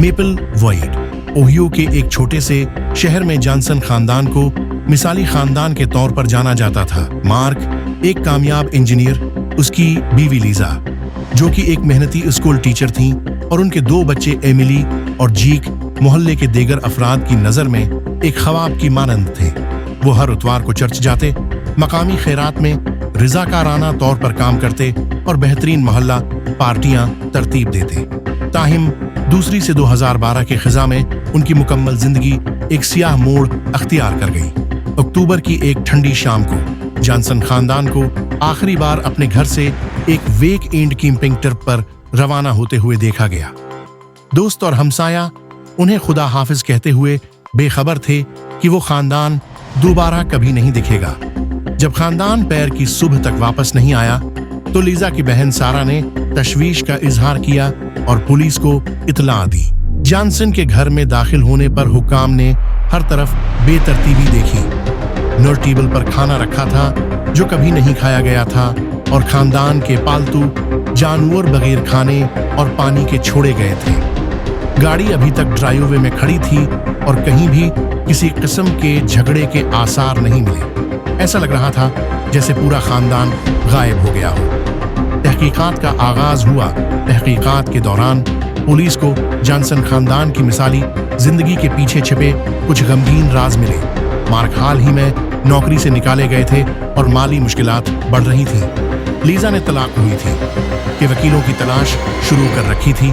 Maple void Ohio के एक छोटे से शहर में जॉनसन खानदान को मिसाली खानदान के तौर पर जाना जाता था। मार्क एक कामयाब इंजीनियर, उसकी बीवी लीजा जो कि एक मेहनती स्कूल टीचर थी, और उनके 2 बच्चे एमिली और जीक मोहल्ले के दीगर अफराद की नज़र में एक ख्वाब की मानंद थे। वो हर इतवार को चर्च जाते, मकामी खैरात में रज़ाकाराना तौर पर काम करते और बेहतरीन मोहल्ला पार्टियां तरतीब देते। ताहिम दूसरी से 2012 के खिज़ा में उनकी मुकम्मल जिंदगी एक सियाह मोड़ अख्तियार कर गई। अक्टूबर की एक ठंडी शाम को जॉनसन खानदान को आखिरी बार अपने घर से एक वेक एंड कैंपिंग ट्रिप पर रवाना होते हुए देखा गया। दोस्त और हमसाया उन्हें खुदा हाफिज कहते हुए बेखबर थे कि वो खानदान दोबारा कभी नहीं दिखेगा। जब खानदान पैर की सुबह तक वापस नहीं आया तो लीजा की बहन सारा ने तशवीश का इजहार किया और पुलिस को इत्तला दी। जॉनसन के घर में दाखिल होने पर हुक्काम ने हर तरफ बेतरतीबी देखी। नर टेबल पर खाना रखा था जो कभी नहीं खाया गया था, और खानदान के पालतू जानवर बगैर खाने और पानी के छोड़े गए थे। गाड़ी अभी तक ड्राइववे में खड़ी थी और कहीं भी किसी किस्म के झगड़े के आसार नहीं मिले। ऐसा लग रहा था जैसे पूरा खानदान गायब हो गया हो। तहकीकात का आगाज हुआ। तहकीकात के दौरान पुलिस को जॉनसन खानदान की मिसाली जिंदगी के पीछे छिपे कुछ गमगीन राज मिले। मार्क हाल ही में नौकरी से निकाले गए थे और माली मुश्किलात बढ़ रही थी। लीजा ने तलाक हुई थी कि वकीलों की तलाश शुरू कर रखी थी,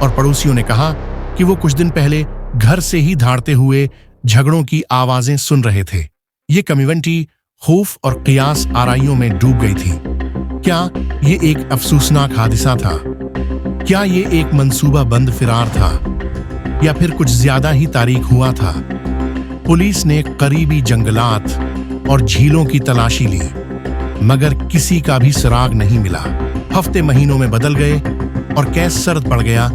और पड़ोसियों ने कहा कि वो कुछ दिन पहले घर से ही धाड़ते हुए झगड़ों की आवाजें सुन रहे थे। ये कम्युनिटी खौफ और कियास आराइयों में डूब गई थी। क्या ये एक अफसोसनाक हादिसा था? क्या ये एक मंसूबा बंद फिरार था, या फिर कुछ ज्यादा ही तारीख हुआ था? पुलिस ने करीबी जंगलात और झीलों की तलाशी ली, मगर किसी का भी सुराग नहीं मिला। हफ्ते महीनों में बदल गए और केस सर्द पड़ गया,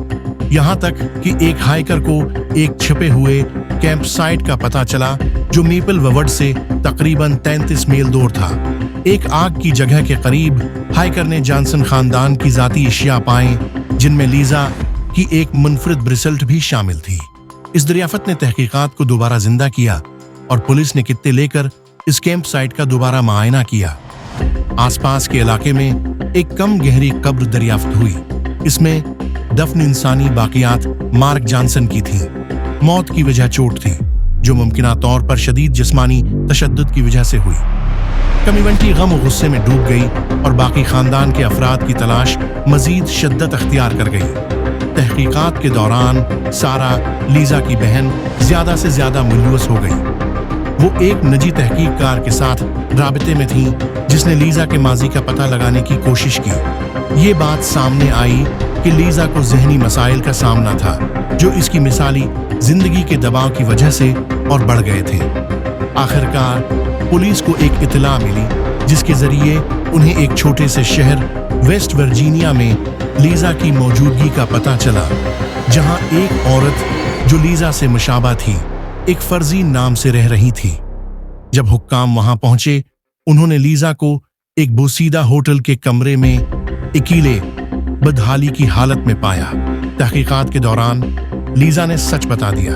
यहाँ तक कि एक हाइकर को एक छिपे हुए कैंप साइट का पता चला जो मेपल वॉइड से तकरीबन 33 मील दूर था। एक आग की जगह के करीब हाइकर ने जॉनसन खानदान की जाती अशिया पाए, जिनमें लीजा की एक मुनफरिद ब्रिसल्ट भी शामिल थी। इस दरियाफत ने तहकीकात को दोबारा जिंदा किया और पुलिस ने कित्ते लेकर इस कैंप साइट का दोबारा मुआयना किया। आसपास के इलाके में एक कम गहरी कब्र दरियाफ्त हुई। इसमें दफन इंसानी बाकियात मार्क जॉनसन की थी। मौत की वजह चोट थी, जो मुमकिना तौर पर शदीद जिस्मानी तशद्दुद की वजह से हुई। कम्युनिटी गम और गुस्से में डूब गई और बाकी खानदान के अफराद की तलाश मजीद शिद्दत अख्तियार कर गई। तहकीकात के दौरान सारा, लीजा की बहन, ज्यादा से ज्यादा मुलव्वस हो गई। वो एक निजी तहकीककार के साथ राबते में थी जिसने लीजा के माजी का पता लगाने की कोशिश की। ये बात सामने आई कि लीजा को जहनी मसाइल का सामना था जो इसकी मिसाली जिंदगी के दबाव की वजह से और बढ़ गए थे। आखिरकार पुलिस को एक इत्तला मिली जिसके जरिए उन्हें एक छोटे से शहर वेस्ट वर्जीनिया में लीजा की मौजूदगी का पता चला, जहां एक औरत जो लीजा से मुशाबा थी एक फर्जी नाम से रह रही थी। जब हुक्काम वहां पहुंचे, उन्होंने लीजा को एक बोसीदा होटल के कमरे में अकेले बदहाली की हालत में पाया। तहकीकात के दौरान लीजा ने सच बता दिया।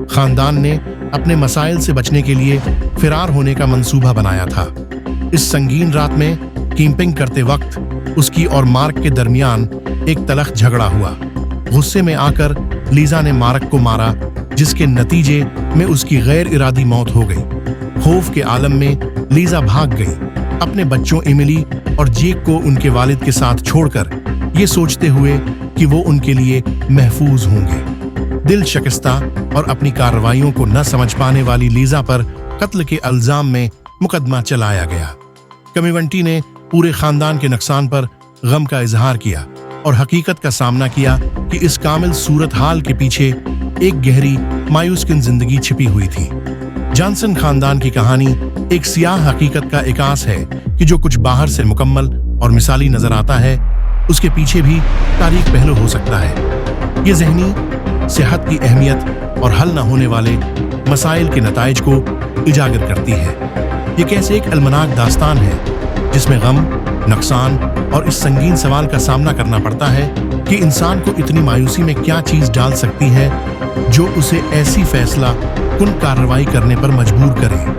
खानदान ने अपने मसाइल से बचने के लिए फिरार होने का मंसूबा बनाया था। इस संगीन रात में कैंपिंग करते वक्त उसकी और मार्क के दरमियान एक तलख झगड़ा हुआ। गुस्से में आकर लीजा ने मार्क को मारा, जिसके नतीजे में उसकी गैर इरादी मौत हो गई। खौफ के आलम में लीजा भाग गई, अपने बच्चों एमिली और जेक को उनके वालिद के साथ छोड़कर, ये सोचते हुए कि वो उनके लिए महफूज होंगे। दिल शिकस्ता और अपनी कार्रवाइयों को न समझ पाने वाली लीजा पर कत्ल के इल्जाम में मुकदमा चलाया गया। कम्युनिटी ने पूरे खानदान के नुकसान पर गम का इजहार किया और हकीकत का सामना किया कि इस कामिल सूरत हाल के पीछे एक गहरी मायूसकिन जिंदगी छिपी हुई थी। जॉनसन खानदान की कहानी एक सियाह हकीकत का इकास है कि जो कुछ बाहर से मुकम्मल और मिसाली नजर आता है, उसके पीछे भी तारीख पहलू हो सकता है। ये जहनी सेहत की अहमियत और हल न होने वाले मसाइल के नताइज को उजागर करती है। ये कैसे एक अलमनाक दास्तान है जिसमें गम, नुकसान और इस संगीन सवाल का सामना करना पड़ता है کہ انسان کو اتنی مایوسی میں کیا چیز ڈال سکتی ہے جو اسے ایسی فیصلہ کن کارروائی کرنے پر مجبور کرے۔